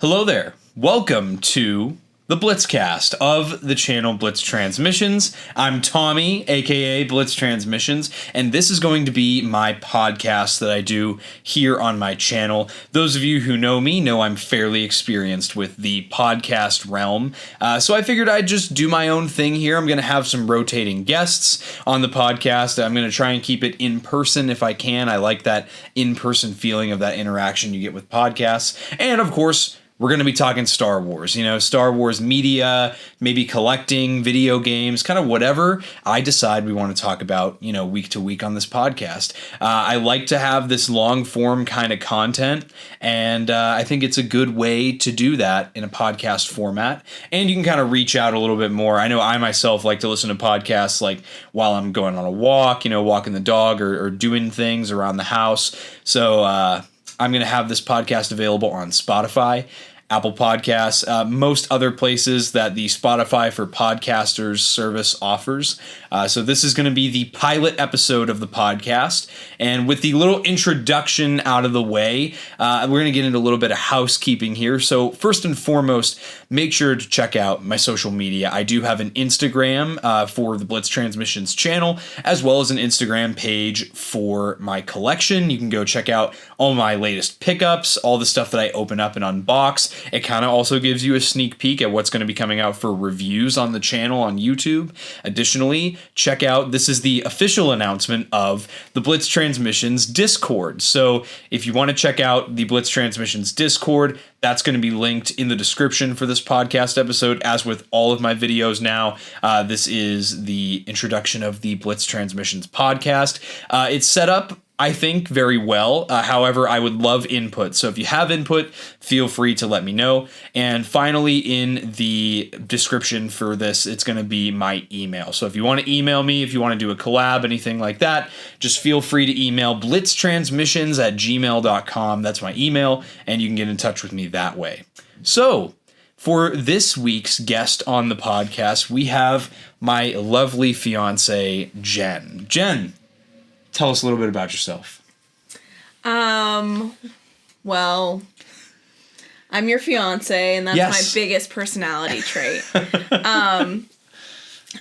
Hello there. Welcome to the Blitzcast of the channel Blitz Transmissions. I'm Tommy, aka Blitz Transmissions, and this is going to be my podcast that I do here on my channel. Those of you who know me know I'm fairly experienced with the podcast realm, so I figured I'd just do my own thing here. I'm going to have some rotating guests on the podcast. I'm going to try and keep it in person if I can. I like that in-person feeling of that interaction you get with podcasts, and of course, we're going to be talking Star Wars, Star Wars media, maybe collecting, video games, kind of whatever I decide we want to talk about, week to week on this podcast. I like to have this long form kind of content, and I think it's a good way to do that in a podcast format. And you can kind of reach out a little bit more. I know I myself like to listen to podcasts like while I'm going on a walk, walking the dog or doing things around the house. So, I'm going to have this podcast available on Spotify, Apple Podcasts, most other places that the Spotify for Podcasters service offers. So this is going to be the pilot episode of the podcast. And with the little introduction out of the way, we're going to get into a little bit of housekeeping here. So first and foremost, make sure to check out my social media. I do have an Instagram for the Blitz Transmissions channel, as well as an Instagram page for my collection. You can go check out all my latest pickups, all the stuff that I open up and unbox. It kind of also gives you a sneak peek at what's going to be coming out for reviews on the channel on YouTube. Additionally, check out, this is the official announcement of the Blitz Transmissions Discord. So if you want to check out the Blitz Transmissions Discord, that's going to be linked in the description for this podcast episode, as with all of my videos now. This is the introduction of the Blitz Transmissions podcast. It's set up, I think, very well. However, I would love input. So if you have input, feel free to let me know. And finally, in the description for this, it's going to be my email. So if you want to email me, if you want to do a collab, anything like that, just feel free to email blitztransmissions@gmail.com. That's my email, and you can get in touch with me that way. So for this week's guest on the podcast, we have my lovely fiance, Jen. Jen, tell us a little bit about yourself. Well, I'm your fiance, and that's my biggest personality trait.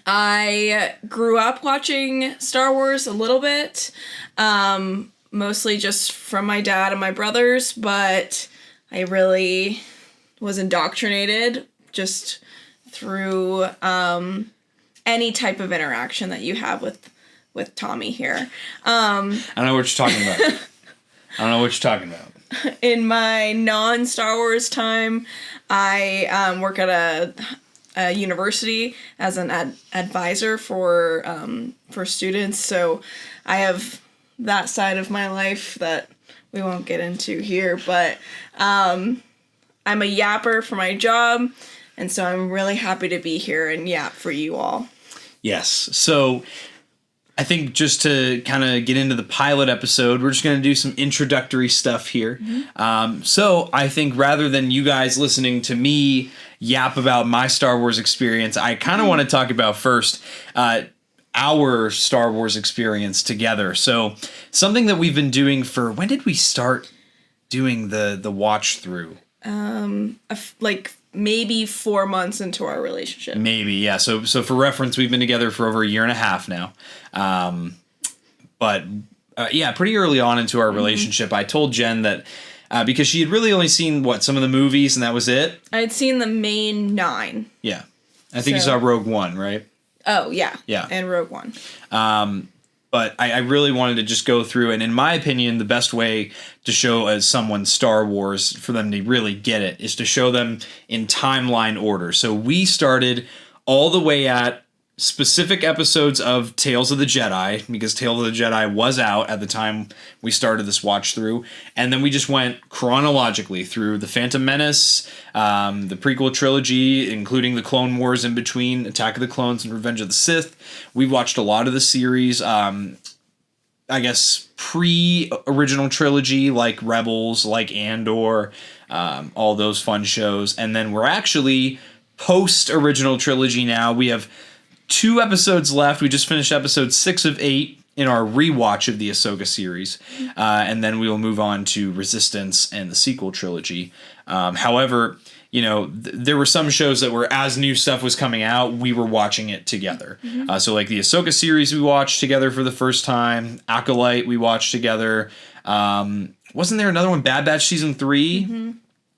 I grew up watching Star Wars a little bit, mostly just from my dad and my brothers, but I really was indoctrinated just through any type of interaction that you have with Tommy here. I don't know what you're talking about. In my non-Star Wars time, I work at a university as an advisor for students. So I have that side of my life that we won't get into here. But I'm a yapper for my job, and so I'm really happy to be here and yap for you all. Yes. So I think just to kind of get into the pilot episode, we're just going to do some introductory stuff here. Mm-hmm. So I think rather than you guys listening to me yap about my Star Wars experience, I kind of want to talk about first our Star Wars experience together. So something that we've been doing for, when did we start doing the watch through? Maybe 4 months into our relationship. Maybe, yeah. So for reference, we've been together for over a year and a half now. Pretty early on into our relationship, I told Jen that because she had really only seen, some of the movies, and that was it? I had seen the main 9. Yeah. I think you saw Rogue One, right? Oh, yeah. Yeah. And Rogue One. But I really wanted to just go through, and in my opinion, the best way to show someone Star Wars for them to really get it is to show them in timeline order. So we started all the way at specific episodes of Tales of the Jedi, because Tales of the Jedi was out at the time we started this watch through, and then we just went chronologically through The Phantom Menace, the prequel trilogy, including the Clone Wars in between, Attack of the Clones and Revenge of the Sith. We watched a lot of the series, I guess pre-original trilogy, like Rebels, like Andor, all those fun shows, and then we're actually post-original trilogy now. We have 2 episodes left. We just finished episode 6 of 8 in our rewatch of the Ahsoka series. And then we will move on to Resistance and the sequel trilogy. However, you know, there were some shows that were, as new stuff was coming out, we were watching it together. So like the Ahsoka series we watched together for the first time. Acolyte we watched together. Wasn't there another one? Bad Batch Season 3?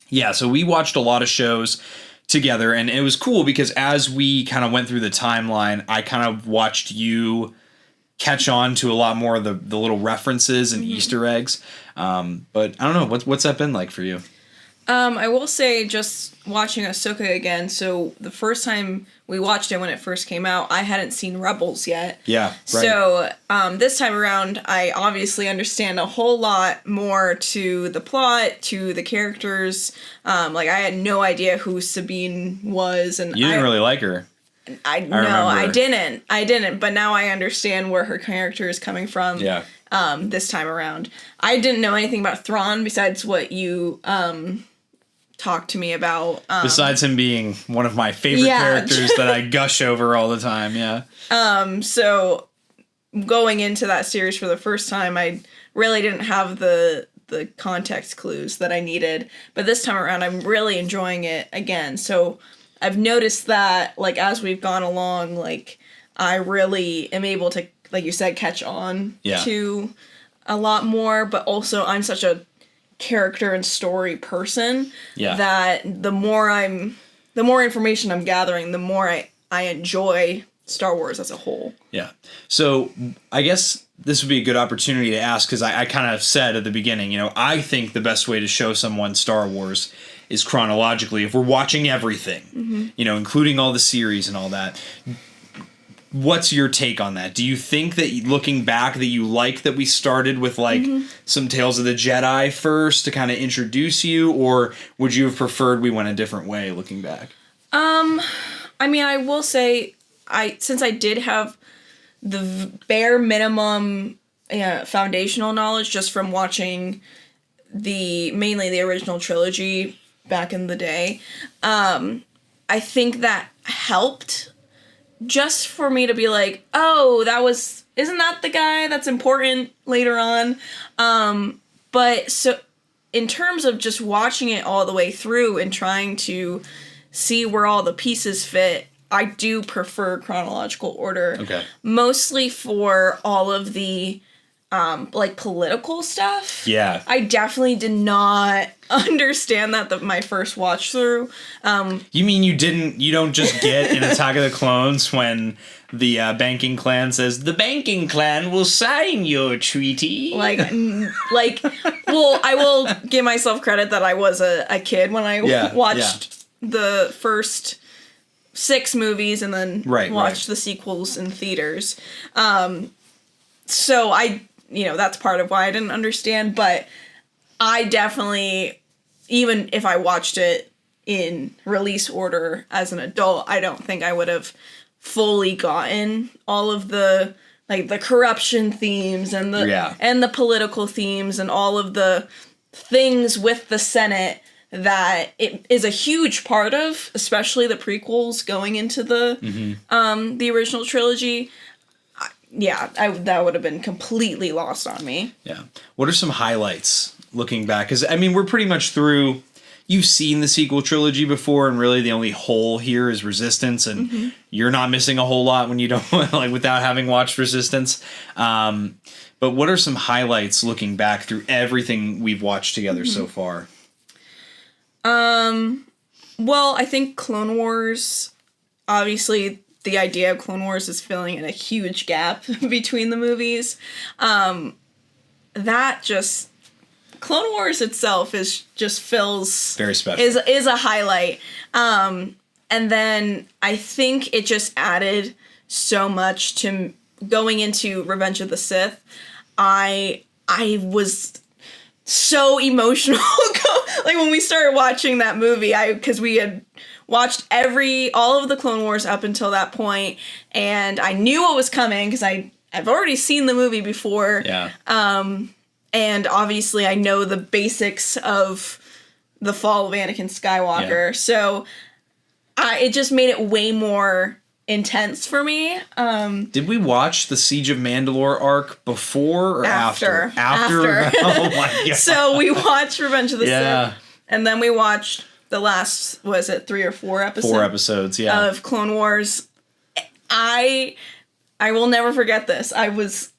Yeah, so we watched a lot of shows together, and it was cool because as we kind of went through the timeline, I kind of watched you catch on to a lot more of the little references and Easter eggs. But I don't know, what's that been like for you? I will say, just watching Ahsoka again, so the first time we watched it when it first came out, I hadn't seen Rebels yet. Yeah, right. So this time around, I obviously understand a whole lot more to the plot, to the characters. Like, I had no idea who Sabine was. And you didn't really like her. I didn't. But now I understand where her character is coming from. Yeah. This time around. I didn't know anything about Thrawn besides what you talked to me about. Besides him being one of my favorite characters that I gush over all the time, yeah. So going into that series for the first time, I really didn't have the context clues that I needed. But this time around, I'm really enjoying it again. So I've noticed that, like, as we've gone along, like, I really am able to, like you said, catch on to a lot more. But also, I'm such a character and story person that the more information I'm gathering, the more I enjoy Star Wars as a whole. Yeah. So I guess this would be a good opportunity to ask, because I kind of said at the beginning, you know, I think the best way to show someone Star Wars is chronologically, if we're watching everything, you know, including all the series and all that. What's your take on that? Do you think that, looking back, that you like that we started with, like, some Tales of the Jedi first to kind of introduce you, or would you have preferred we went a different way looking back? I mean, I will say, since I did have the bare minimum foundational knowledge just from watching mainly the original trilogy back in the day, I think that helped. Just for me to be like, oh, isn't that the guy that's important later on? But so in terms of just watching it all the way through and trying to see where all the pieces fit, I do prefer chronological order. Okay. Mostly for all of the like political stuff. Yeah. I definitely did not understand that my first watch through. You mean you don't just get in Attack of the Clones when the banking clan says, the banking clan will sign your treaty? Well, I will give myself credit that I was a kid when I watched the first 6 movies and then watched the sequels in theaters. So that's part of why I didn't understand, but I definitely, even if I watched it in release order as an adult, I don't think I would have fully gotten all of the, like, the corruption themes and the political themes and all of the things with the Senate that it is a huge part of, especially the prequels going into the original trilogy. That would have been completely lost on me. Yeah. What are some highlights looking back? Because, I mean, we're pretty much through. You've seen the sequel trilogy before, and really the only hole here is Resistance, and you're not missing a whole lot when you don't, like, without having watched Resistance. But what are some highlights looking back through everything we've watched together so far? Well, I think Clone Wars, obviously, the idea of Clone Wars is filling in a huge gap between the movies. Clone Wars itself fills very special. Is a highlight. And then I think it just added so much to going into Revenge of the Sith. I was so emotional like when we started watching that movie, because we had watched all of the Clone Wars up until that point, and I knew what was coming because I've already seen the movie before. Yeah. And obviously I know the basics of the fall of Anakin Skywalker. Yeah. So it just made it way more intense for me. Did we watch the Siege of Mandalore arc before or after? After. Oh my god. So we watched Revenge of the Yeah. Sith, and then we watched the last, was it 3 or 4 episodes? 4 episodes, yeah. Of Clone Wars. I will never forget this. I was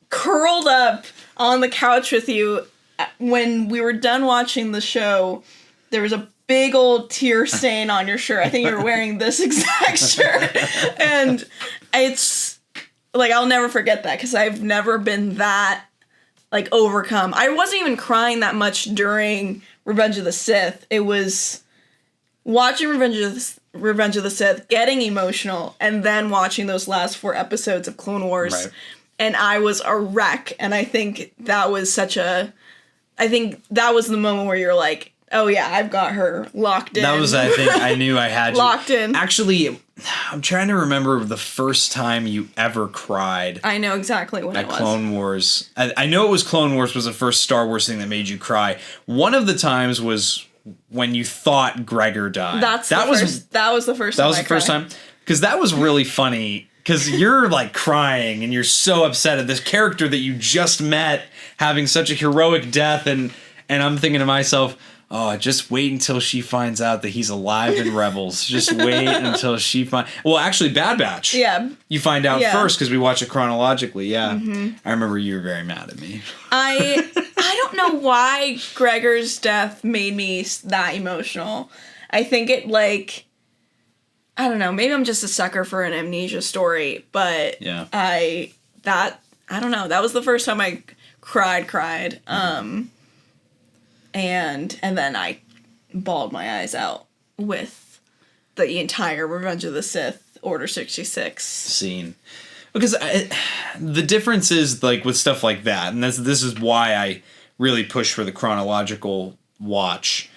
curled up on the couch with you when we were done watching the show. There was a big old tear stain on your shirt. I think you were wearing this exact shirt. And it's like, I'll never forget that because I've never been that like overcome. I wasn't even crying that much during Revenge of the Sith. It was watching Revenge of the Sith, getting emotional, and then watching those last 4 episodes of Clone Wars. Right. And I was a wreck. And I think that was the moment where you're like, oh yeah, I've got her locked in. That was, I think, I knew I had you. Locked in. Actually, I'm trying to remember the first time you ever cried. I know exactly what it was. At Clone Wars. I know it was Clone Wars was the first Star Wars thing that made you cry. One of the times was when you thought Gregor died. That was the first time. Because that was really funny. Because you're like crying and you're so upset at this character that you just met having such a heroic death. And I'm thinking to myself, oh, just wait until she finds out that he's alive in Rebels. Just wait until she Well, actually, Bad Batch. Yeah. You find out first because we watch it chronologically. Yeah. Mm-hmm. I remember you were very mad at me. I don't know why Gregor's death made me that emotional. I think it like, I don't know, maybe I'm just a sucker for an amnesia story, but yeah. I don't know. That was the first time I cried. Mm-hmm. And then I bawled my eyes out with the entire Revenge of the Sith Order 66 scene. Because the difference is like with stuff like that, and this is why I really push for the chronological watch,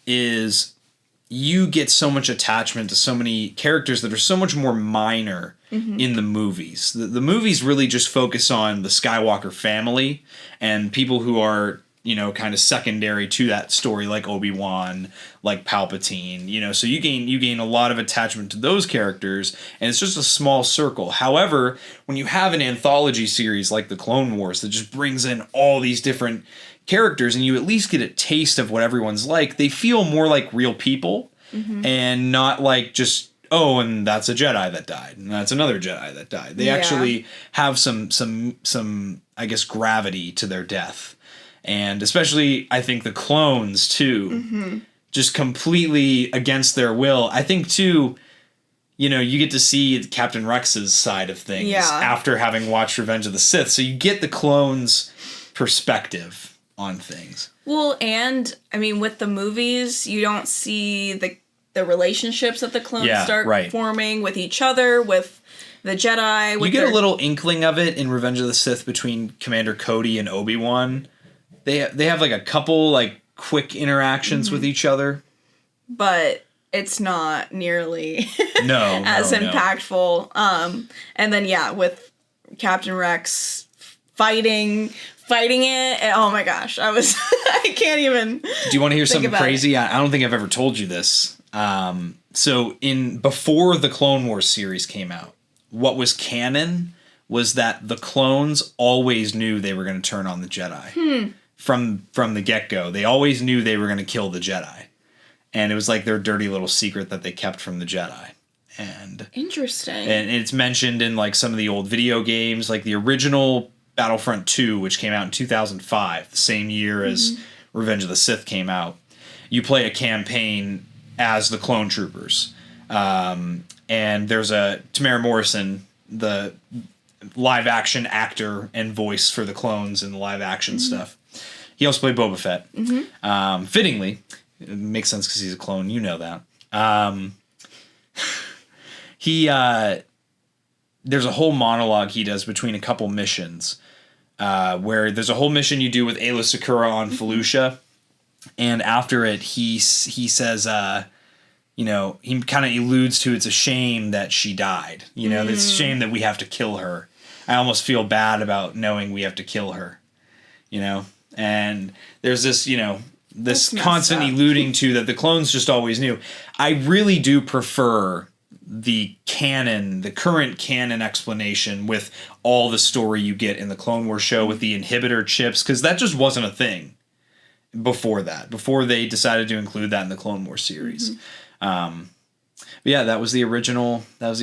is you get so much attachment to so many characters that are so much more minor in the movies. The movies really just focus on the Skywalker family and people who are, you know, kind of secondary to that story, like Obi-Wan, like Palpatine, you know, so you gain a lot of attachment to those characters, and it's just a small circle. However, when you have an anthology series like the Clone Wars that just brings in all these different characters and you at least get a taste of what everyone's like, they feel more like real people and not like just, oh, and that's a Jedi that died, and that's another Jedi that died. They actually have some I guess gravity to their death. And especially, I think the clones, too, just completely against their will. I think, too, you know, you get to see Captain Rex's side of things after having watched Revenge of the Sith. So you get the clones' perspective on things. Well, and, I mean, with the movies, you don't see the relationships that the clones start forming with each other, with the Jedi. You get a little inkling of it in Revenge of the Sith between Commander Cody and Obi-Wan. They have like a couple like quick interactions with each other, but it's not nearly as impactful. And then with Captain Rex fighting it. Oh my gosh, I can't even. Do you want to hear something crazy? I don't think I've ever told you this. So before the Clone Wars series came out, what was canon was that the clones always knew they were going to turn on the Jedi. From the get-go. They always knew they were going to kill the Jedi. And it was like their dirty little secret that they kept from the Jedi. And interesting. And it's mentioned in like some of the old video games, like the original Battlefront 2, which came out in 2005, the same year as Revenge of the Sith came out. You play a campaign as the clone troopers. And there's Tamara Morrison, the live-action actor and voice for the clones in the live-action stuff. He also played Boba Fett. Fittingly, it makes sense because he's a clone. You know that. There's a whole monologue he does between a couple missions, where there's a whole mission you do with Aayla Secura on Felucia, and after it, he says, you know, he kind of alludes to it's a shame that she died. You know, it's a shame that we have to kill her. I almost feel bad about knowing we have to kill her. You know. And there's this, you know, this constant alluding to that the clones just always knew. I really do prefer the current canon explanation with all the story you get in the Clone Wars show with the inhibitor chips, because that just wasn't a thing before they decided to include that in the Clone Wars series. But yeah, that was the original design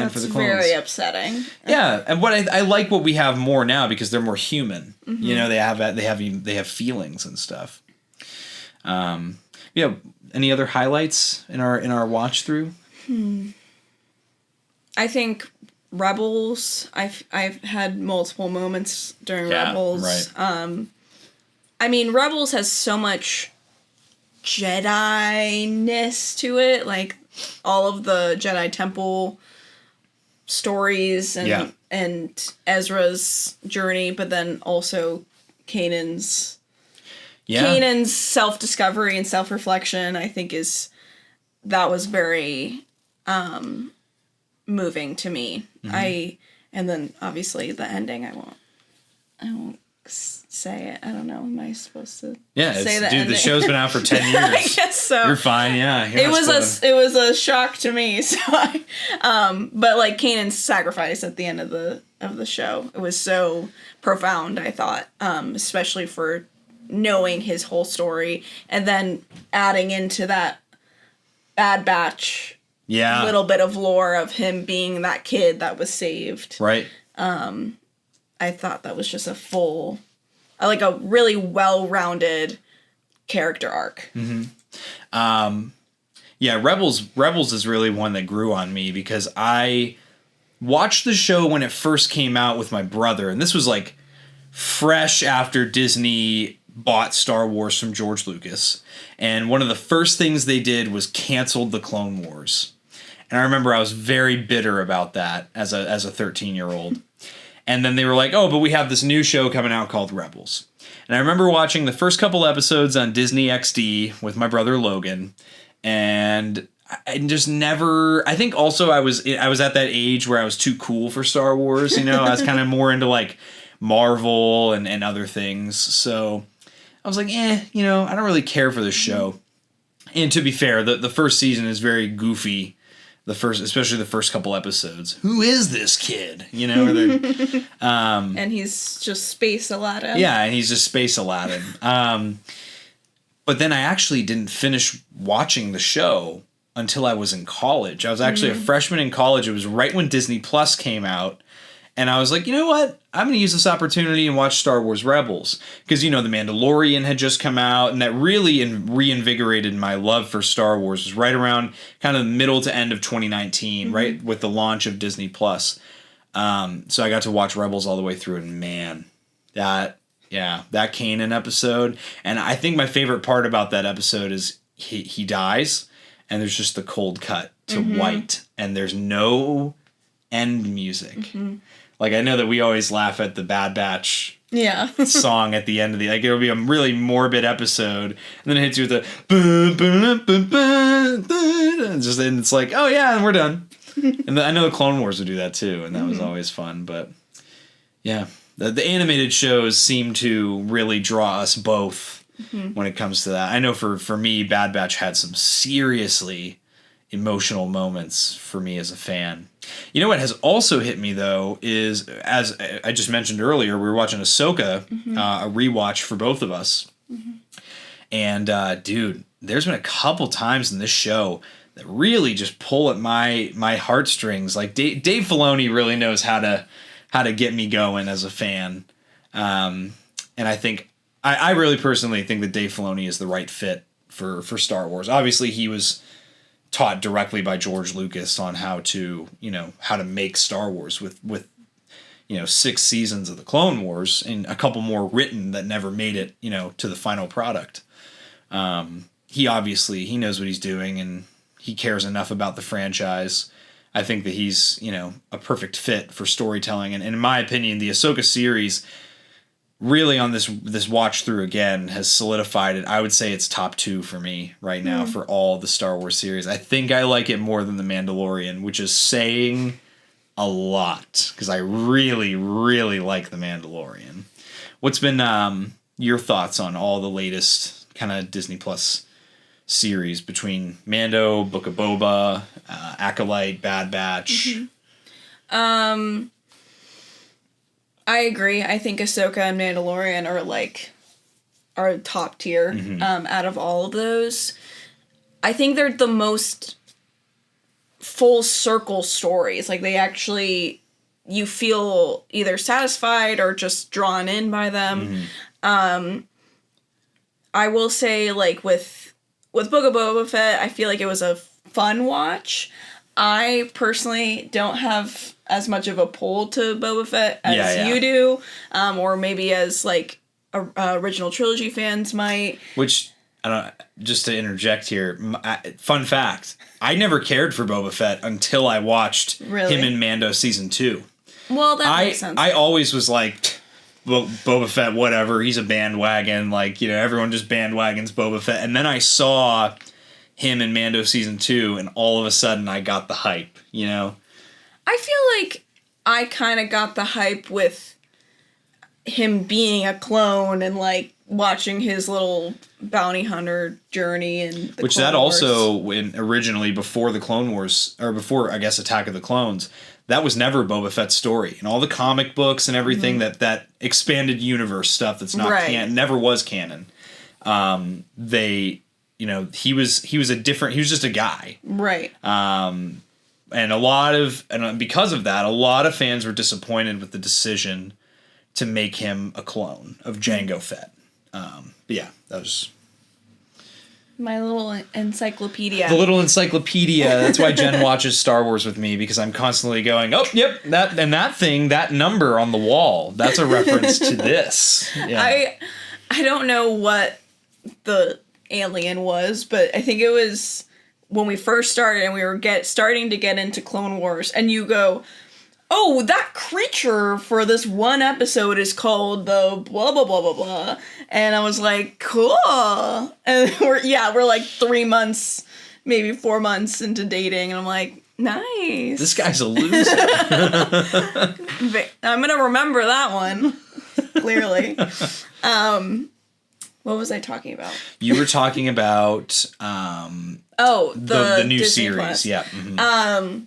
for the clones. That's very upsetting. Yeah, and what I like what we have more now, because they're more human. You know, they have feelings and stuff. Yeah, any other highlights in our watch through? I think Rebels. I've had multiple moments during Rebels. Right. I mean, Rebels has so much Jedi-ness to it, like all of the Jedi Temple stories and Ezra's journey, but then also Kanan's self-discovery and self-reflection, I think that was very moving to me. And then obviously the ending, I won't say it. I don't know. Am I supposed to say that? Dude, the show's been out for 10 years. I guess so. You're fine, yeah. It was a shock to me. So but like Kanan's sacrifice at the end of the show, it was so profound, I thought, especially for knowing his whole story and then adding into that Bad Batch little bit of lore of him being that kid that was saved. Right. I thought that was just a really well-rounded character arc. Yeah, Rebels is really one that grew on me because I watched the show when it first came out with my brother, and this was like fresh after Disney bought Star Wars from George Lucas. And one of the first things they did was canceled the Clone Wars. And I remember I was very bitter about that as a 13-year-old. And then they were like, oh, but we have this new show coming out called Rebels. And I remember watching the first couple episodes on Disney XD with my brother Logan. And I just never... I think also I was at that age where I was too cool for Star Wars. You know, I was kind of more into like Marvel and other things. So I was like, I don't really care for this show. And to be fair, the first season is very goofy. Especially the first couple episodes. Who is this kid? You know, and he's just Space Aladdin. Yeah, and he's just Space Aladdin. But then I actually didn't finish watching the show until I was in college. I was actually a freshman in college. It was right when Disney Plus came out. And I was like, you know what? I'm going to use this opportunity and watch Star Wars Rebels. Because, The Mandalorian had just come out, and that really reinvigorated my love for Star Wars. It was right around kind of the middle to end of 2019, right? With the launch of Disney Plus. So I got to watch Rebels all the way through, and man, that Kanan episode. And I think my favorite part about that episode is he dies, and there's just the cold cut to white, and there's no end music. Like, I know that we always laugh at the Bad Batch song at the end of it'll be a really morbid episode, and then it hits you with the and it's like, oh yeah, and we're done. And I know the Clone Wars would do that too, and that was always fun. But yeah, the animated shows seem to really draw us both when it comes to that. I know for me, Bad Batch had some seriously emotional moments for me as a fan. You know what has also hit me, though, is, as I just mentioned earlier, we were watching Ahsoka, a rewatch for both of us. And, dude, there's been a couple times in this show that really just pull at my heartstrings. Like, Dave Filoni really knows how to get me going as a fan. And I think, I really personally think that Dave Filoni is the right fit for Star Wars. Obviously, he was taught directly by George Lucas on how to make Star Wars with 6 seasons of the Clone Wars and a couple more written that never made it, to the final product. He knows what he's doing, and he cares enough about the franchise. I think that he's, a perfect fit for storytelling. And in my opinion, the Ahsoka series really on this watch through again has solidified it. I would say it's top 2 for me right now for all the Star Wars series. I think I like it more than The Mandalorian, which is saying a lot because I really, really like The Mandalorian. What's been your thoughts on all the latest kind of Disney Plus series between Mando, Book of Boba, Acolyte, Bad Batch. I agree. I think Ahsoka and Mandalorian are top tier out of all of those. I think they're the most full circle stories. Like, they actually, you feel either satisfied or just drawn in by them. I will say, like, with Book of Boba Fett, I feel like it was a fun watch. I personally don't have as much of a pull to Boba Fett as you do, or maybe as, like, original trilogy fans might. Which, I don't. Just to interject here, fun fact: I never cared for Boba Fett until I watched him in Mando season 2. Well, that makes sense. I always was like, Boba Fett, whatever. He's a bandwagon. Like, everyone just bandwagons Boba Fett. And then I saw him in Mando season 2, and all of a sudden I got the hype. I feel like I kind of got the hype with him being a clone and, like, watching his little bounty hunter journey and the Which Clone that Wars. also, when originally before the Clone Wars, or before, I guess, Attack of the Clones, that was never Boba Fett's story. And all the comic books and everything, that expanded universe stuff that's not never was canon. He was just a guy. Right. And because of that, a lot of fans were disappointed with the decision to make him a clone of Jango Fett. But yeah, that was my little encyclopedia. the little encyclopedia. That's why Jen watches Star Wars with me, because I'm constantly going, oh, yep, that number on the wall, that's a reference to this. Yeah. I don't know what the alien was, but I think it was when we first started and we were starting to get into Clone Wars, and you go, oh, that creature for this one episode is called the blah, blah, blah, blah, blah. And I was like, cool. And we're like 3 months, maybe 4 months into dating. And I'm like, nice. This guy's a loser. I'm going to remember that one. Clearly. What was I talking about? You were talking about the new Disney series. Plus. Yeah. Mm-hmm.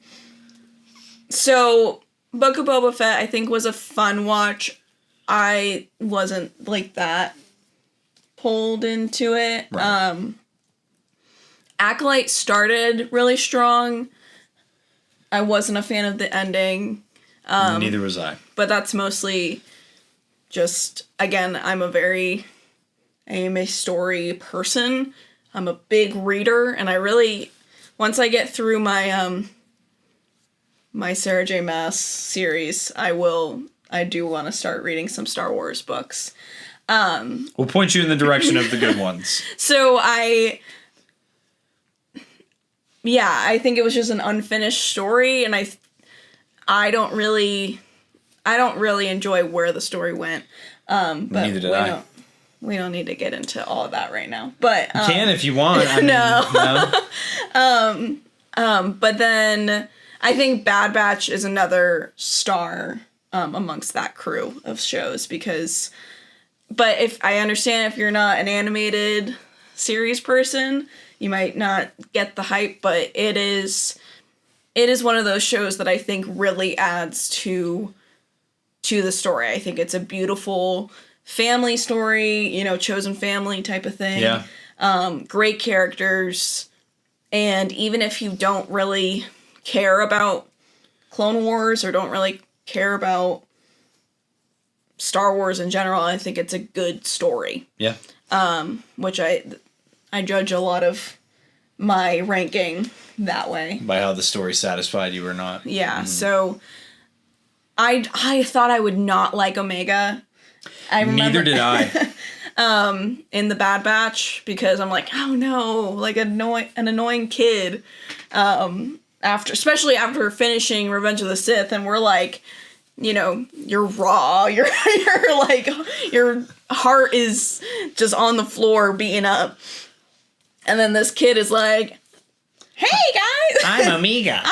So Book of Boba Fett, I think, was a fun watch. I wasn't like that pulled into it. Right. Acolyte started really strong. I wasn't a fan of the ending. Neither was I. But that's mostly just, again, I'm a story person. I'm a big reader, and I really, once I get through my my Sarah J. Maas series, I do want to start reading some Star Wars books. We'll point you in the direction of the good ones. So I think it was just an unfinished story, and I don't really enjoy where the story went. But Neither did I. We don't need to get into all of that right now. But you can if you want. No. But then I think Bad Batch is another star amongst that crew of shows but if I understand, if you're not an animated series person, you might not get the hype, but it is one of those shows that I think really adds to the story. I think it's a beautiful family story, chosen family type of thing. Yeah. Great characters. And even if you don't really care about Clone Wars or don't really care about Star Wars in general, I think it's a good story. Yeah. Which I judge a lot of my ranking that way. By how the story satisfied you or not. Yeah. So I thought I would not like Omega. Neither did I. In the Bad Batch, because I'm like, oh no, like an annoying kid. Especially after finishing Revenge of the Sith, and we're like, you're raw, you're like, your heart is just on the floor beating up, and then this kid is like, hey guys, I'm Omega.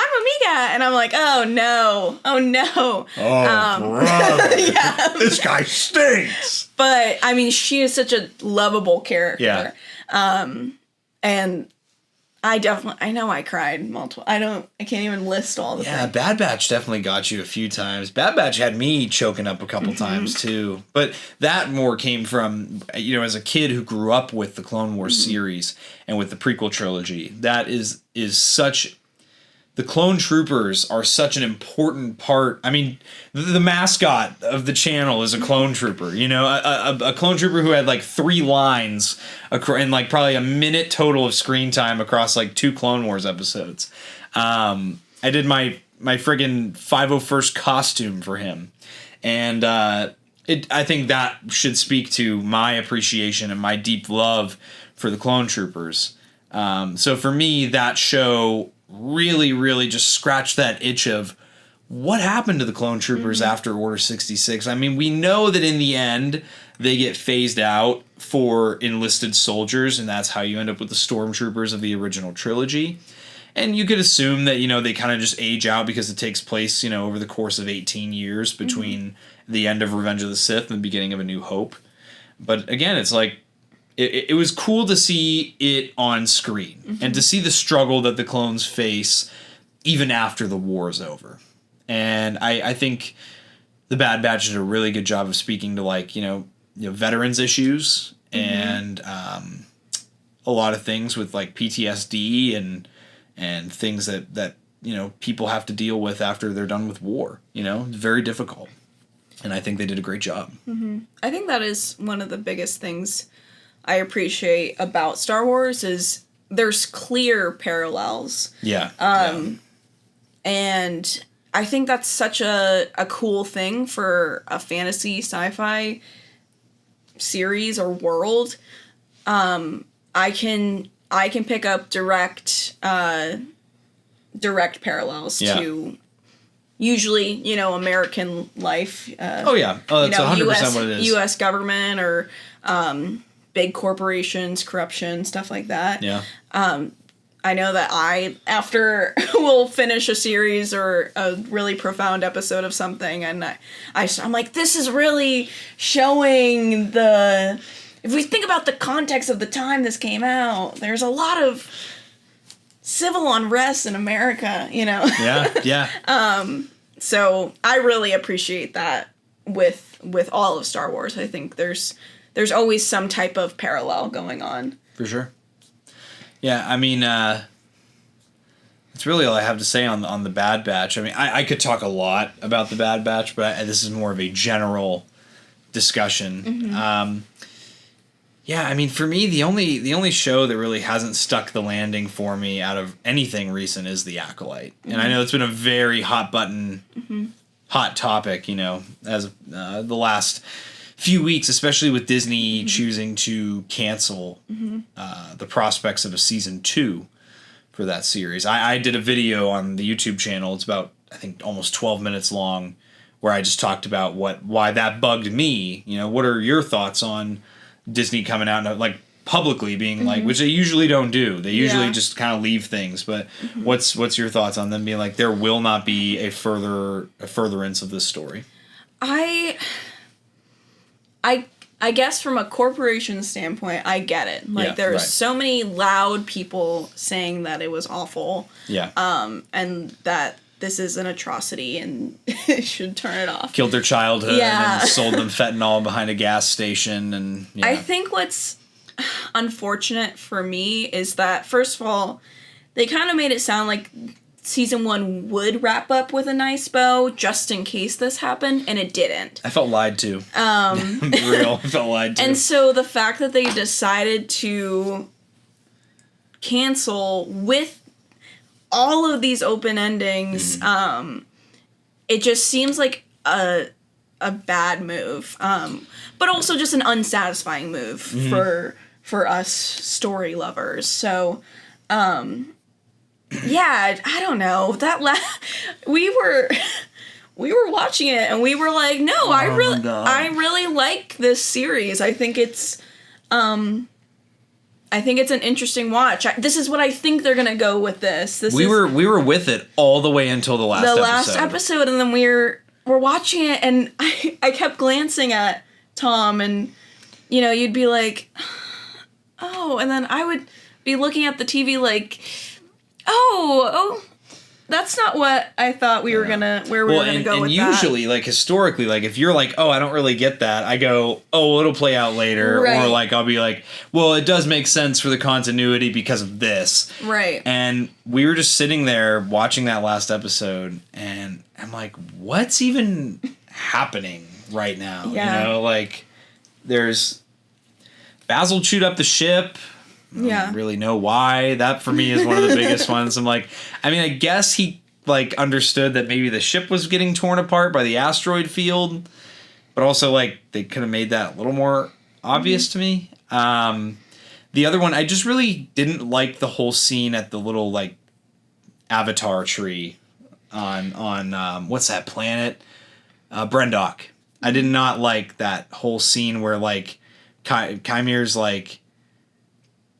And I'm like, oh no. Oh, brother. Yeah. This guy stinks. But I mean, she is such a lovable character. Yeah. And I know I cried multiple. I can't even list all the things. Bad Batch definitely got you a few times. Bad Batch had me choking up a couple times too. But that more came from, as a kid who grew up with the Clone Wars series and with the prequel trilogy. That is such... The clone troopers are such an important part. I mean, the mascot of the channel is a clone trooper. A clone trooper who had like 3 lines and like probably a minute total of screen time across like 2 Clone Wars episodes. I did my friggin' 501st costume for him, and I think that should speak to my appreciation and my deep love for the clone troopers. So for me, that show really, really just scratched that itch of what happened to the clone troopers after Order 66. I mean, we know that in the end they get phased out for enlisted soldiers, and that's how you end up with the stormtroopers of the original trilogy. And you could assume that, they kind of just age out because it takes place, over the course of 18 years between the end of Revenge of the Sith and the beginning of A New Hope. But again, it's like, it was cool to see it on screen and to see the struggle that the clones face even after the war is over. And I think the Bad Batch did a really good job of speaking to veterans issues and a lot of things with like PTSD and things that people have to deal with after they're done with war. It's very difficult. And I think they did a great job. I think that is one of the biggest things I appreciate about Star Wars is there's clear parallels. Yeah. And I think that's such a cool thing for a fantasy sci-fi series or world. I can pick up direct parallels to usually, American life. That's 100% what it is. U.S. government or big corporations, corruption, stuff like that. Yeah. I know that after we'll finish a series or a really profound episode of something, and I'm like, this is really showing if we think about the context of the time this came out, there's a lot of civil unrest in America, Yeah. So I really appreciate that with all of Star Wars. I think there's always some type of parallel going on. For sure. Yeah, I mean, that's really all I have to say on the Bad Batch. I mean, I could talk a lot about the Bad Batch, but this is more of a general discussion. Yeah, I mean, for me, the only show that really hasn't stuck the landing for me out of anything recent is The Acolyte. And I know it's been a very hot topic, as the last few weeks, especially with Disney choosing to cancel the prospects of a season 2 for that series. I did a video on the YouTube channel. It's about, I think, almost 12 minutes long, where I just talked about why that bugged me. What are your thoughts on Disney coming out and like publicly being like, which they usually don't do. They usually just kind of leave things. But what's your thoughts on them being like, there will not be a furtherance of this story? I guess from a corporation standpoint, I get it. Like, there's so many loud people saying that it was awful. Yeah. And that this is an atrocity and it should turn it off. Killed their childhood and sold them fentanyl behind a gas station. And I think what's unfortunate for me is that, first of all, they kind of made it sound like season 1 would wrap up with a nice bow just in case this happened, and it didn't. I felt lied to. Real, I felt lied to. And so the fact that they decided to cancel with all of these open endings, it just seems like a bad move, but also just an unsatisfying move for us story lovers. So, yeah, I don't know. We were watching it and we were like, no, I really like this series. I think it's an interesting watch. This is what I think they're gonna go with this. We were with it all the way until the last episode, and then we're watching it, and I kept glancing at Tom, and you'd be like, oh, and then I be looking at the TV like, oh, that's not what I thought we were gonna go with that. And usually, like, historically, like, if you're like, oh, I don't really get that, I go, oh, well, it'll play out later. Right. Or, like, I'll be like, well, it does make sense for the continuity because of this. Right. And we were just sitting there watching that last episode, and I'm like, what's even happening right now? Yeah. You know, like, there's Basil chewed up the ship. I don't really know why. That for me is one of the biggest ones. I'm like, I mean, I guess he like understood that maybe the ship was getting torn apart by the asteroid field, but also like they could have made that a little more obvious to me. The other one, I just really didn't like the whole scene at the little like avatar tree on what's that planet? Brendok. I did not like that whole scene where like Kymir's like,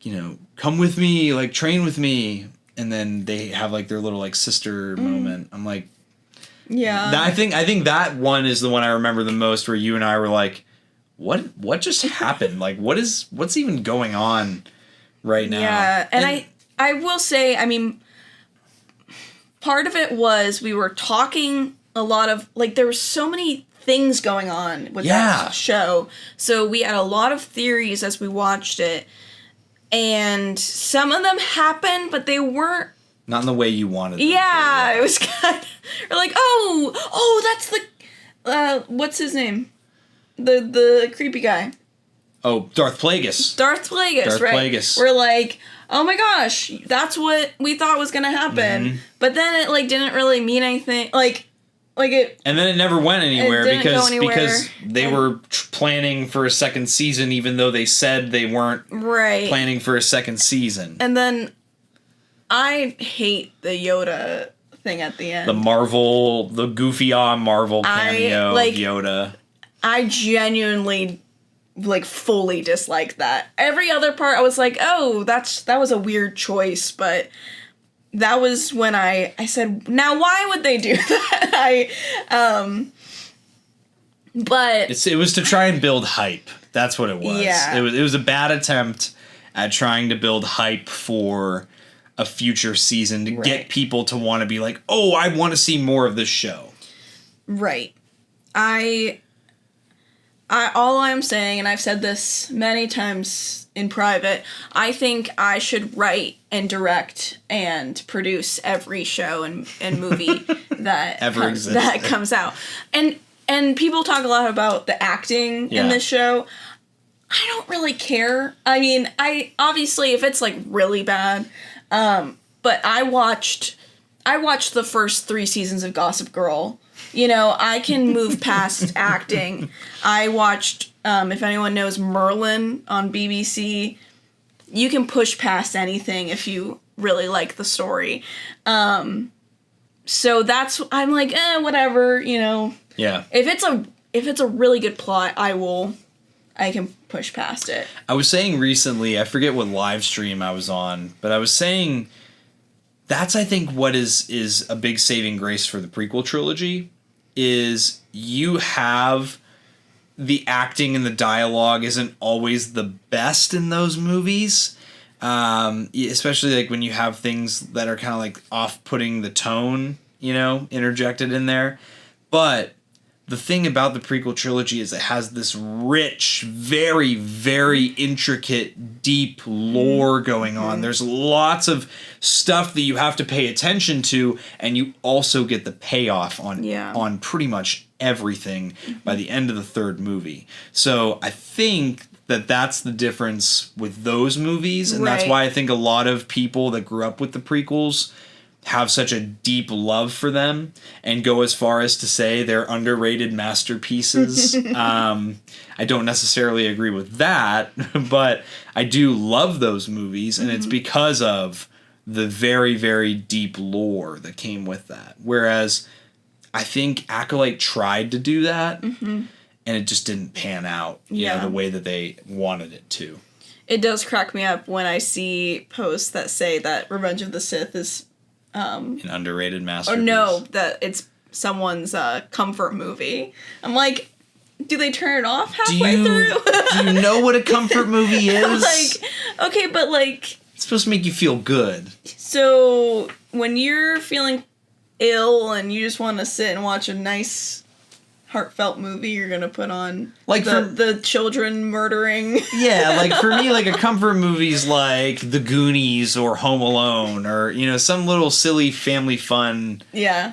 you know, come with me, like, train with me. And then they have, like, their little, like, sister moment. I'm like... Yeah. I think that one is the one I remember the most where you and I were like, what just happened? Like, what's even going on right now? Yeah, and I will say, I mean, part of it was we were talking a lot of... Like, there were so many things going on with that show. So we had a lot of theories as we watched it. And some of them happened, but they weren't... Not in the way you wanted them. Yeah, it was kind of... We're like, oh, that's the... what's his name? The creepy guy. Oh, Darth Plagueis. Darth Plagueis. We're like, oh my gosh, that's what we thought was going to happen. Mm-hmm. But then it, like, didn't really mean anything. Like it... And then it never went anywhere because they were planning for a second season, even though they said they weren't planning for a second season. And then I hate the Yoda thing at the end. The goofy Marvel cameo of Yoda. I genuinely, like, fully disliked that. Every other part, I was like, oh, that was a weird choice, but... That was when I said, now why would they do that? But it was to try and build hype. That's what it was. Yeah. It was a bad attempt at trying to build hype for a future season to get people to want to be like, oh, I want to see more of this show. Right. All I'm saying, and I've said this many times in private, I think I should write and direct and produce every show and movie that comes out. And people talk a lot about the acting in this show. I don't really care. I mean, obviously if it's like really bad, but I watched the first 3 seasons of Gossip Girl. You know, I can move past acting. I watched, if anyone knows Merlin on BBC, you can push past anything if you really like the story. So I'm like, whatever, you know. Yeah. If it's a really good plot, I can push past it. I was saying recently, I forget what live stream I was on, but I was saying that's, I think, what is a big saving grace for the prequel trilogy is you have the acting and the dialogue isn't always the best in those movies, especially like when you have things that are kind of like off-putting the tone, you know, interjected in there. But the thing about the prequel trilogy is it has this rich, very, very intricate, deep lore going on. There's lots of stuff that you have to pay attention to, and you also get the payoff on pretty much everything by the end of the 3rd movie. So I think that's the difference with those movies, and that's why I think a lot of people that grew up with the prequels have such a deep love for them and go as far as to say they're underrated masterpieces. I don't necessarily agree with that, but I do love those movies, and it's because of the very, very deep lore that came with that. Whereas I think Acolyte tried to do that, and it just didn't pan out you know, the way that they wanted it to. It does crack me up when I see posts that say that Revenge of the Sith is an underrated masterpiece. Or no, that it's someone's comfort movie. I'm like, do they turn it off halfway through? Do you know what a comfort movie is? Like, okay, but like... It's supposed to make you feel good. So when you're feeling ill and you just want to sit and watch a nice heartfelt movie, you're gonna put on like the children murdering. Yeah, like for me, like a comfort movie's like The Goonies or Home Alone or, you know, some little silly family fun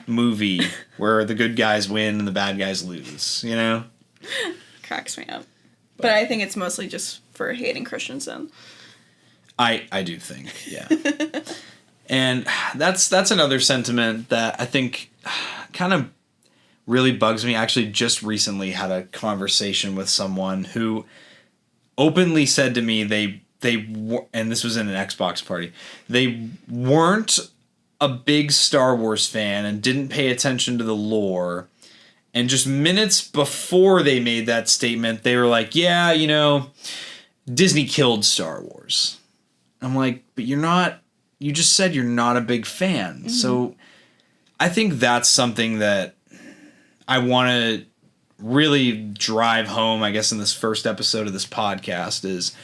movie where the good guys win and the bad guys lose, you know? Cracks me up. But I think it's mostly just for Hayden Christensen. I do think, yeah. And that's another sentiment that I think kind of really bugs me. I actually just recently had a conversation with someone who openly said to me and this was in an Xbox party, they weren't a big Star Wars fan and didn't pay attention to the lore. And just minutes before they made that statement, they were like, yeah, you know, Disney killed Star Wars. I'm like, but you just said you're not a big fan. Mm-hmm. So I think that's something that I want to really drive home, I guess, in this first episode of this podcast is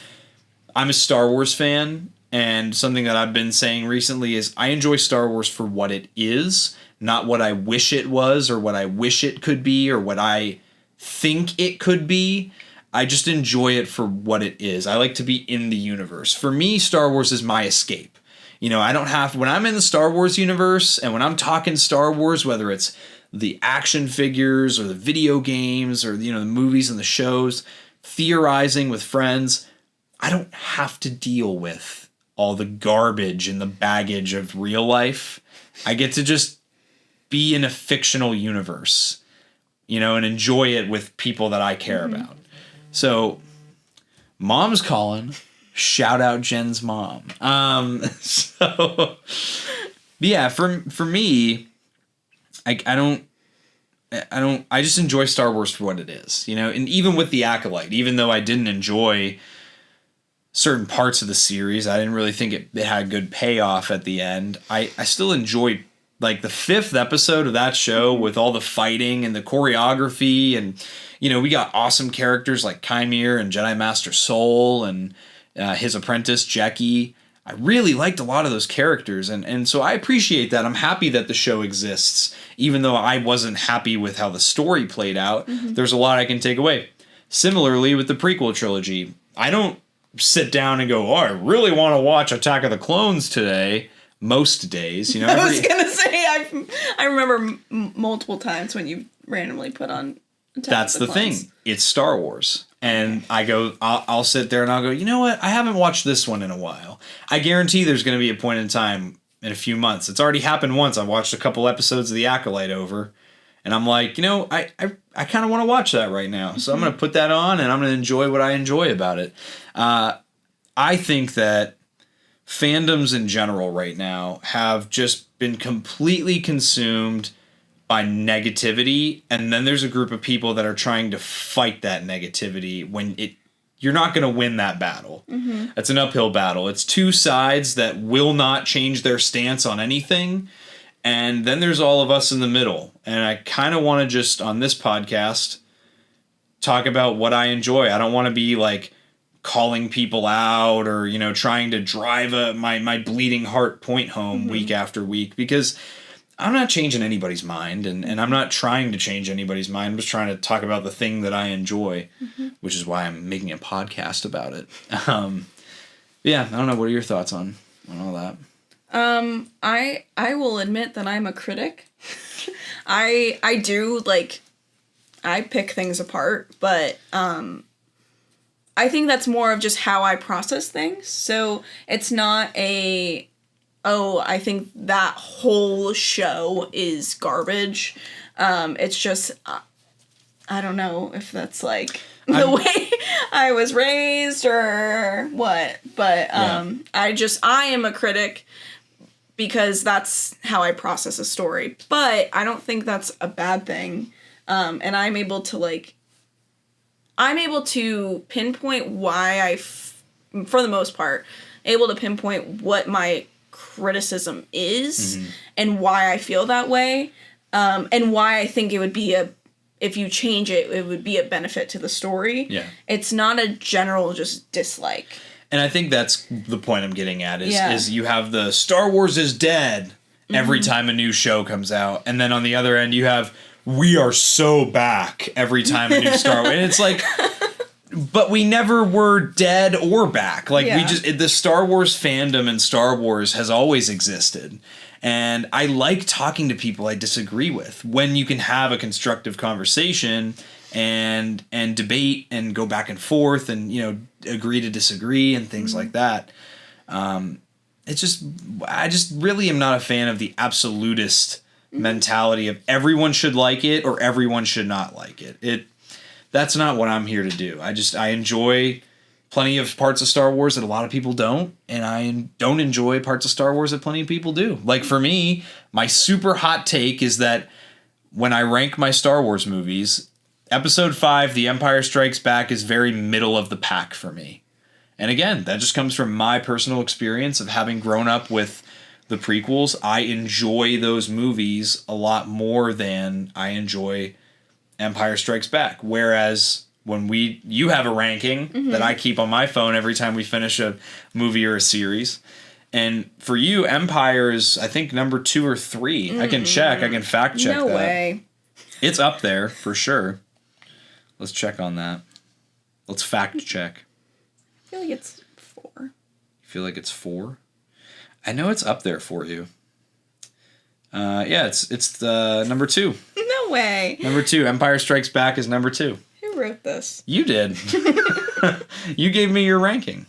I'm a Star Wars fan, and something that I've been saying recently is I enjoy Star Wars for what it is, not what I wish it was or what I wish it could be or what I think it could be. I just enjoy it for what it is. I like to be in the universe. For me, Star Wars is my escape. You know, I don't have, when I'm in the Star Wars universe and when I'm talking Star Wars, whether it's the action figures or the video games or, you know, the movies and the shows, theorizing with friends, I don't have to deal with all the garbage and the baggage of real life. I get to just be in a fictional universe, you know, and enjoy it with people that I care about. So, Mom's calling. Shout out Jen's mom. So, yeah, for me, I just enjoy Star Wars for what it is, you know, and even with the Acolyte, even though I didn't enjoy certain parts of the series, I didn't really think it had good payoff at the end. I still enjoy like the 5th episode of that show with all the fighting and the choreography, and you know, we got awesome characters like Chimere and Jedi Master Soul and his apprentice Jekki. I really liked a lot of those characters, and so I appreciate that. I'm happy that the show exists, even though I wasn't happy with how the story played out. There's a lot I can take away. Similarly with the prequel trilogy, I don't sit down and go, oh, I really want to watch Attack of the Clones today. Most days, you know. I was gonna say I remember multiple times when you randomly put on Attack That's of the thing. It's Star Wars. And I'll sit there and I'll go, you know what? I haven't watched this one in a while. I guarantee there's going to be a point in time in a few months. It's already happened once. I watched a couple episodes of The Acolyte over. And I'm like, you know, I kind of want to watch that right now. So I'm going to put that on and I'm going to enjoy what I enjoy about it. I think that fandoms in general right now have just been completely consumed by negativity, and then there's a group of people that are trying to fight that negativity when you're not going to win that battle. It's an uphill battle. It's two sides that will not change their stance on anything, and then there's all of us in the middle. And I kind of want to just, on this podcast, talk about what I enjoy. I don't want to be like calling people out or, you know, trying to drive my bleeding heart point home week after week, because I'm not changing anybody's mind, and I'm not trying to change anybody's mind. I'm just trying to talk about the thing that I enjoy, which is why I'm making a podcast about it. Yeah, I don't know. What are your thoughts on all that? I will admit that I'm a critic. I do, like, I pick things apart, but I think that's more of just how I process things. So it's not I think that whole show is garbage. It's just, I don't know if that's like the way I was raised or what, but I am a critic because that's how I process a story. But I don't think that's a bad thing. And I'm able to pinpoint why for the most part, able to pinpoint what my criticism is and why I feel that way, and why I think it would be if you change it, it would be a benefit to the story. Yeah. It's not a general just dislike. And I think that's the point I'm getting at is you have the Star Wars is dead every time a new show comes out. And then on the other end, you have we are so back every time a new Star Wars. And it's like, but we never were dead or back. Like the Star Wars fandom and Star Wars has always existed. And I like talking to people I disagree with when you can have a constructive conversation and debate and go back and forth and, agree to disagree and things like that. I just really am not a fan of the absolutist mentality of everyone should like it or everyone should not like it. That's not what I'm here to do. I enjoy plenty of parts of Star Wars that a lot of people don't, and I don't enjoy parts of Star Wars that plenty of people do. Like for me, my super hot take is that when I rank my Star Wars movies, Episode 5, The Empire Strikes Back, is very middle of the pack for me. And again, that just comes from my personal experience of having grown up with the prequels. I enjoy those movies a lot more than I enjoy Empire Strikes Back. Whereas when you have a ranking that I keep on my phone every time we finish a movie or a series. And for you, Empire is, I think, number 2 or 3. I can check. I can fact check that. No way. It's up there for sure. Let's check on that. Let's fact check. I feel like it's 4. You feel like it's 4? I know it's up there for you. It's the number 2. No way. Number 2. Empire Strikes Back is number 2. Who wrote this? You did. You gave me your ranking.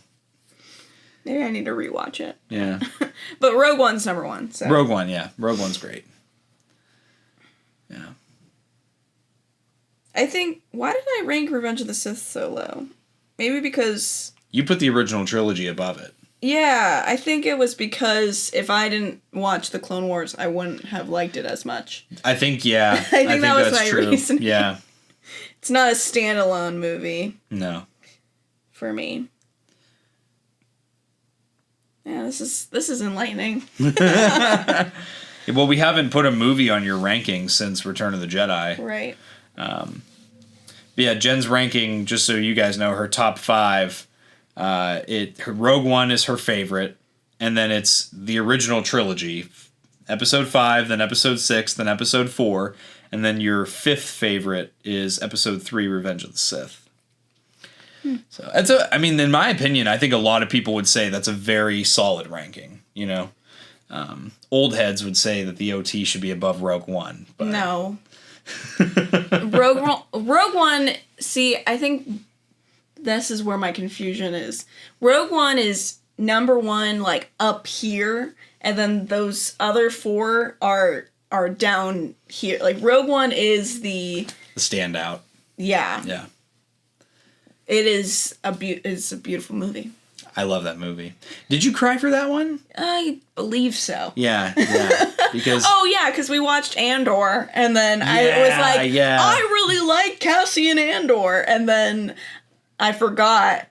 Maybe I need to rewatch it. Yeah. But Rogue One's number 1. So. Rogue One, yeah. Rogue One's great. Yeah. I think, why did I rank Revenge of the Sith so low? Maybe because... You put the original trilogy above it. Yeah, I think it was because if I didn't watch the Clone Wars, I wouldn't have liked it as much. I think, yeah. I think that was my reason. Yeah. It's not a standalone movie. No. For me. Yeah, this is enlightening. Well, we haven't put a movie on your ranking since Return of the Jedi. Right. But yeah, Jen's ranking, just so you guys know, her top 5, her Rogue One is her favorite, and then it's the original trilogy, Episode 5, then Episode 6, then Episode 4, and then your 5th favorite is Episode 3, Revenge of the Sith. So in my opinion, I think a lot of people would say that's a very solid ranking. Old heads would say that the OT should be above Rogue One. But... No. Rogue One, see, I think this is where my confusion is. Rogue One is number 1, like, up here, and then those other 4 are down here. Like, Rogue One is the standout. Yeah. Yeah. It is it's a beautiful movie. I love that movie. Did you cry for that one? I believe so. Yeah. Because because we watched Andor, and then I was like, I really like Cassian Andor, and then I forgot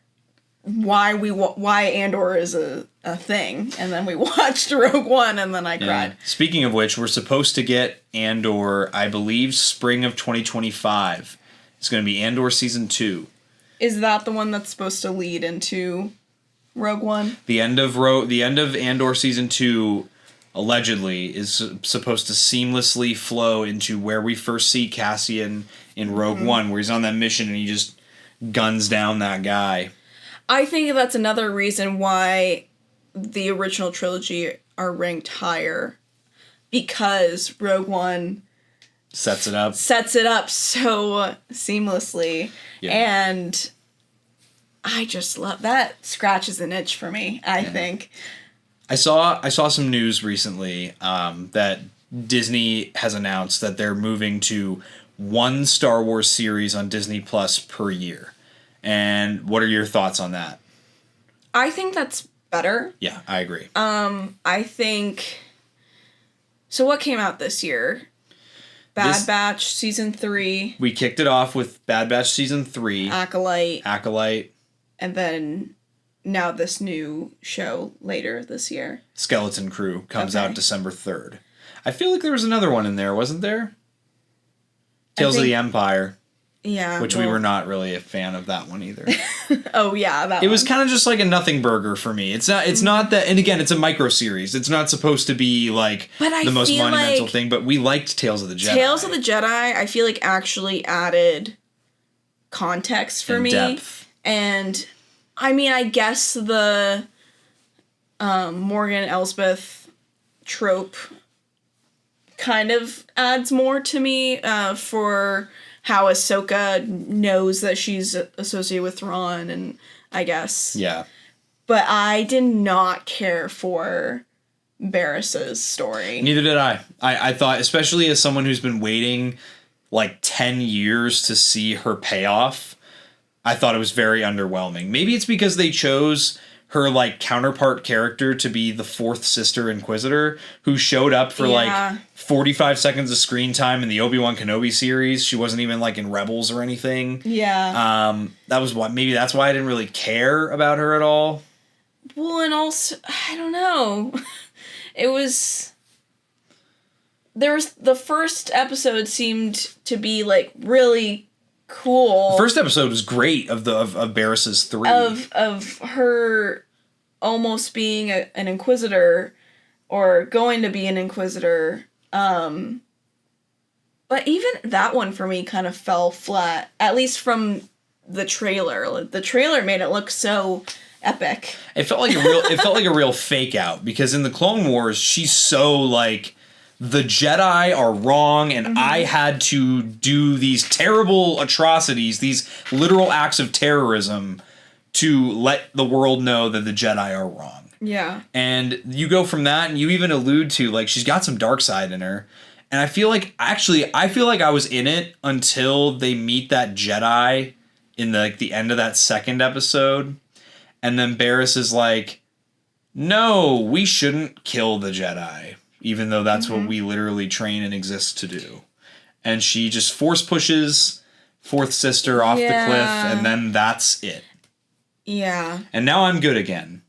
why Andor is a thing, and then we watched Rogue One, and then I cried. Speaking of which, we're supposed to get Andor, I believe, spring of 2025. It's going to be Andor Season 2. Is that the one that's supposed to lead into Rogue One? The end of Andor Season 2, allegedly, is supposed to seamlessly flow into where we first see Cassian in Rogue One, where he's on that mission and he just guns down that guy. I think that's another reason why the original trilogy are ranked higher, because Rogue One sets it up so seamlessly. Yeah. And I just love that. Scratches an itch for me, I think. I saw some news recently that Disney has announced that they're moving to 1 Star Wars series on Disney Plus per year. And what are your thoughts on that? I think that's better. Yeah, I agree. I think... So what came out this year? Bad Batch Season 3. We kicked it off with Bad Batch Season 3. Acolyte. And then now this new show later this year. Skeleton Crew comes out December 3rd. I feel like there was another one in there, wasn't there? Tales of the Empire. Yeah. Which we were not really a fan of that one either. Oh yeah, that It was kind of just like a nothing burger for me. It's not that, and again, it's a micro series. It's not supposed to be like the most monumental thing, but we liked Tales of the Jedi. Tales of the Jedi, I feel like actually added context for me. Depth. And I mean, I guess the Morgan Elsbeth trope kind of adds more to me for how Ahsoka knows that she's associated with Thrawn, and I guess. Yeah. But I did not care for Barris's story. Neither did I. I thought, especially as someone who's been waiting like 10 years to see her payoff, I thought it was very underwhelming. Maybe it's because they chose her like counterpart character to be the fourth sister Inquisitor, who showed up for like 45 seconds of screen time in the Obi-Wan Kenobi series. She wasn't even like in Rebels or anything. Yeah. That was what, maybe that's why I didn't really care about her at all. Well, and also, I don't know. The first episode seemed to be like really cool. The first episode was great of Barris's 3. Of her almost being an Inquisitor or going to be an Inquisitor. But even that one for me kind of fell flat, at least from the trailer. Like, the trailer made it look so epic. It felt like a real fake out, because in the Clone Wars she's so like, the Jedi are wrong, and I had to do these terrible atrocities, these literal acts of terrorism, to let the world know that the Jedi are wrong. Yeah. And you go from that, and you even allude to, like, she's got some dark side in her. And I feel like I was in it until they meet that Jedi in the end of that second episode. And then Barriss is like, no, we shouldn't kill the Jedi, even though that's what we literally train and exist to do. And she just force pushes fourth sister off the cliff, and then that's it. Yeah. And now I'm good again.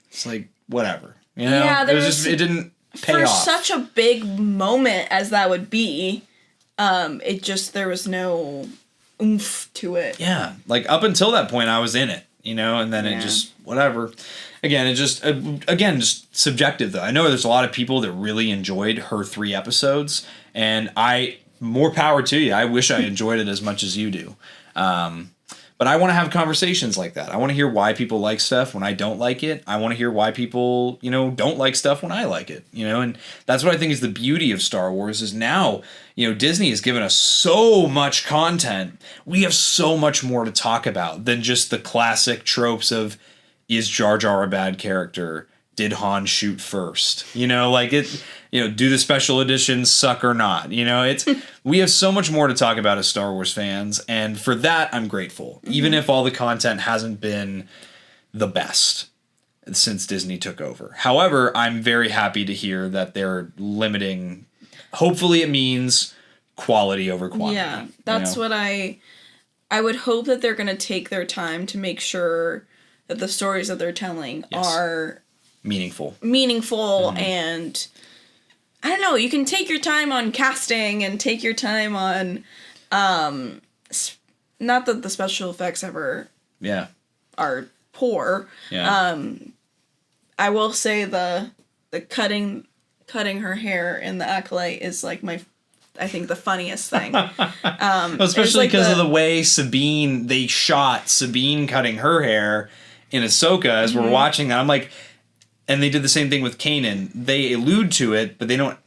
It's like, whatever. You know? Yeah, it didn't pay off. For such a big moment as that would be, there was no oomph to it. Yeah. Like, up until that point, I was in it, and then it just, whatever. Again, just subjective, though. I know there's a lot of people that really enjoyed her 3 episodes, and more power to you. I wish I enjoyed it as much as you do. But I want to have conversations like that. I want to hear why people like stuff when I don't like it. I want to hear why people, don't like stuff when I like it, and that's what I think is the beauty of Star Wars is now, Disney has given us so much content. We have so much more to talk about than just the classic tropes of, is Jar Jar a bad character? Did Han shoot first? Do the special editions suck or not? We have so much more to talk about as Star Wars fans, and for that I'm grateful. Even if all the content hasn't been the best since Disney took over. However, I'm very happy to hear that they're limiting. Hopefully it means quality over quantity. Yeah, that's what I would hope that they're going to take their time to make sure that the stories that they're telling are meaningful, and I don't know, you can take your time on casting and take your time on not that the special effects ever are poor. I will say the cutting her hair in the Acolyte is like I think the funniest thing. Especially because of the way they shot Sabine cutting her hair in Ahsoka as we're watching that. I'm like, and they did the same thing with Kanan. They allude to it, but they don't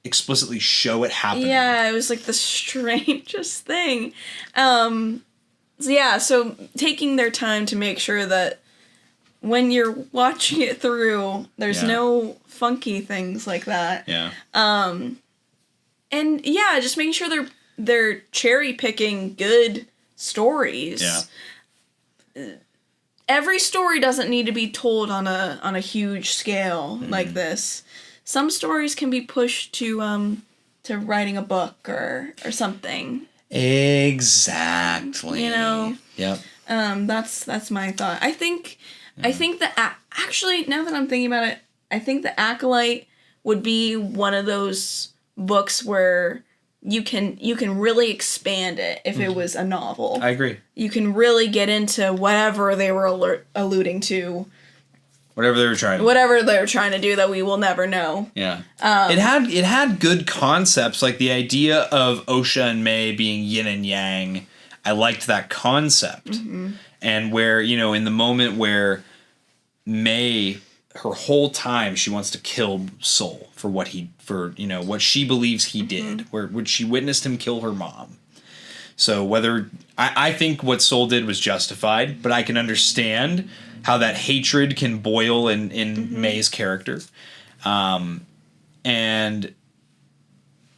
explicitly show it happening. Yeah, it was like the strangest thing. So taking their time to make sure that when you're watching it through, there's no funky things like that. Yeah. And just making sure they're cherry picking good stories. Yeah. Every story doesn't need to be told on a huge scale like this. Some stories can be pushed to writing a book or something. Exactly. Yep. That's my thought. I think actually, now that I'm thinking about it, I think The Acolyte would be one of those books where you can really expand it if it was a novel. I agree. You can really get into whatever they were alluding to. Whatever they were trying to do that we will never know. Yeah. It had good concepts, like the idea of Osha and May being yin and yang. I liked that concept. Mm-hmm. And where, in the moment where May, her whole time, she wants to kill Sol for what what she believes he did, where she witnessed him kill her mom. So whether I think what Sol did was justified, but I can understand how that hatred can boil in May's character. And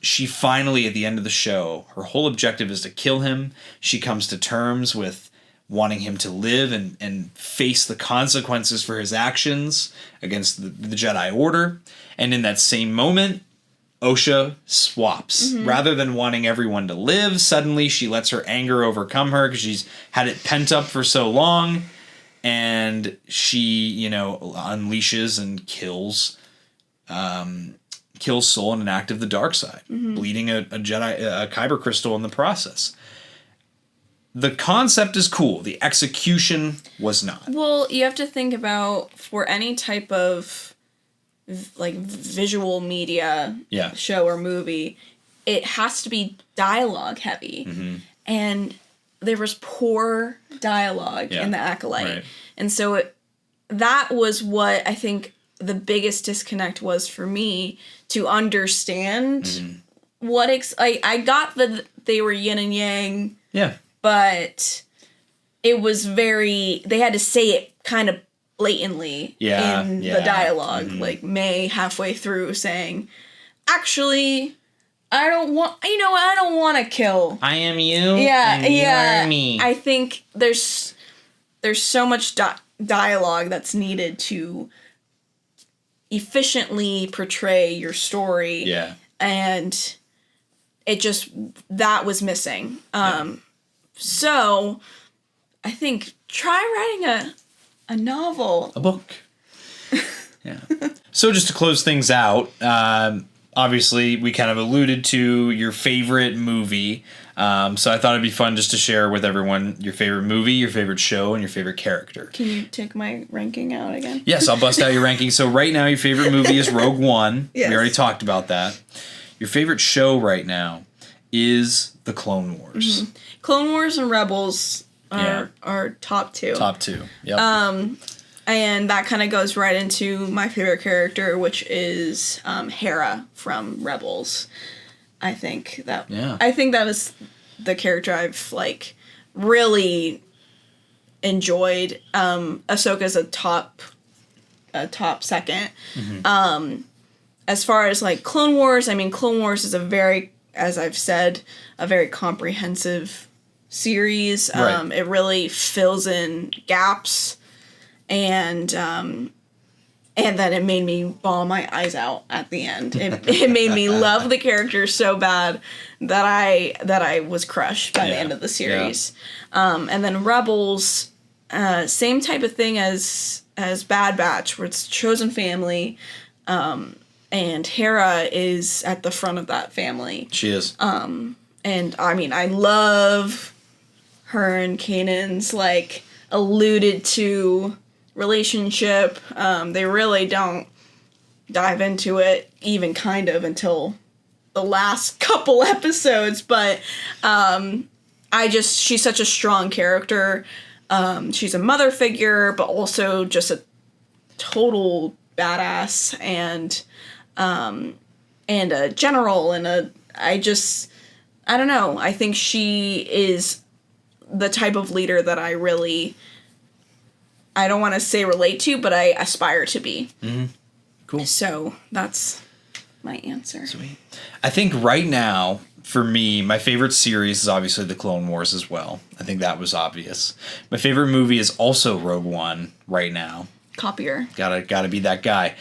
she finally, at the end of the show, her whole objective is to kill him. She comes to terms with wanting him to live and face the consequences for his actions against the Jedi Order. And in that same moment, Osha swaps. Rather than wanting everyone to live, suddenly she lets her anger overcome her because she's had it pent up for so long. And she, unleashes and kills Sol in an act of the dark side, bleeding a kyber crystal in the process. The concept is cool. The execution was not. Well, you have to think about, for any type of visual media show or movie, it has to be dialogue heavy. Mm-hmm. And there was poor dialogue in The Acolyte. Right. And so that was what I think the biggest disconnect was for me, to understand what... I got that they were yin and yang. Yeah. But it was they had to say it kind of blatantly in the dialogue. Mm-hmm. Like May halfway through saying, actually... I don't want to kill. I am you. Yeah, and you are me. I think there's so much dialogue that's needed to efficiently portray your story. Yeah. And that was missing. So I think try writing a novel. A book. Yeah. So just to close things out, obviously, we kind of alluded to your favorite movie, so I thought it'd be fun just to share with everyone your favorite movie, your favorite show, and your favorite character. Can you take my ranking out again? Yes, I'll bust out your ranking. So right now, your favorite movie is Rogue One. Yes. We already talked about that. Your favorite show right now is The Clone Wars. Mm-hmm. Clone Wars and Rebels are top two. Top two, yep. And that kind of goes right into my favorite character, which is Hera from Rebels. I think that was the character I've really enjoyed. Ahsoka's a top second. Mm-hmm. As far as Clone Wars, Clone Wars is as I've said, a very comprehensive series. Right. It really fills in gaps. And then it made me bawl my eyes out at the end. It made me love the characters so bad that I was crushed by the end of the series. Yeah. And then Rebels, same type of thing as Bad Batch, where it's chosen family, and Hera is at the front of that family. She is. And I love her and Kanan's alluded to relationship. They really don't dive into it even kind of until the last couple episodes, but she's such a strong character. She's a mother figure, but also just a total badass and a general I don't know. I think she is the type of leader that I don't want to say relate to, but I aspire to be. Mm-hmm. Cool. So that's my answer. Sweet. I think right now, for me, my favorite series is obviously The Clone Wars as well. I think that was obvious. My favorite movie is also Rogue One right now. Copier. Gotta be that guy.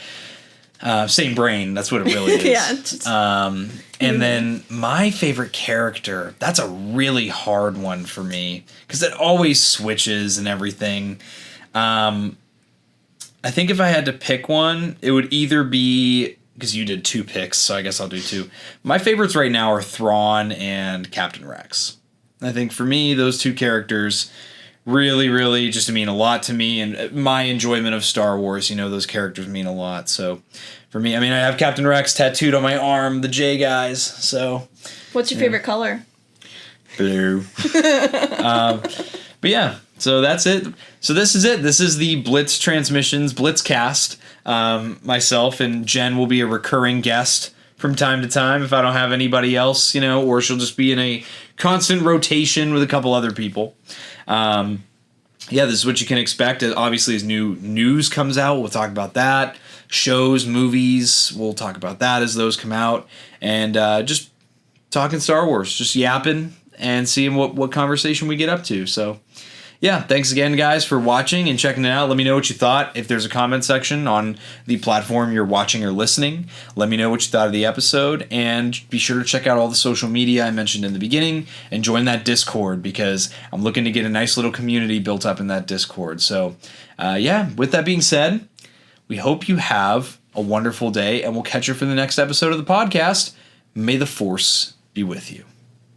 Same brain. That's what it really is. Yeah. And then my favorite character, that's a really hard one for me because it always switches and everything. I think if I had to pick one, it would either be because you did 2 picks, so I guess I'll do 2. My favorites right now are Thrawn and Captain Rex. I think for me, those 2 characters really, really just mean a lot to me, and my enjoyment of Star Wars, those characters mean a lot. So for me, I have Captain Rex tattooed on my arm, the J guys, so. What's your favorite color? Blue. But yeah, so that's it. So this is it. This is the Blitz Transmissions Blitzcast. Myself and Jen will be a recurring guest from time to time if I don't have anybody else, or she'll just be in a constant rotation with a couple other people. This is what you can expect. Obviously, as new news comes out, we'll talk about that. Shows, movies, we'll talk about that as those come out. And just talking Star Wars, just yapping and seeing what conversation we get up to. So, yeah, thanks again, guys, for watching and checking it out. Let me know what you thought. If there's a comment section on the platform you're watching or listening, let me know what you thought of the episode. And be sure to check out all the social media I mentioned in the beginning and join that Discord, because I'm looking to get a nice little community built up in that Discord. So, with that being said, we hope you have a wonderful day, and we'll catch you for the next episode of the podcast. May the Force be with you.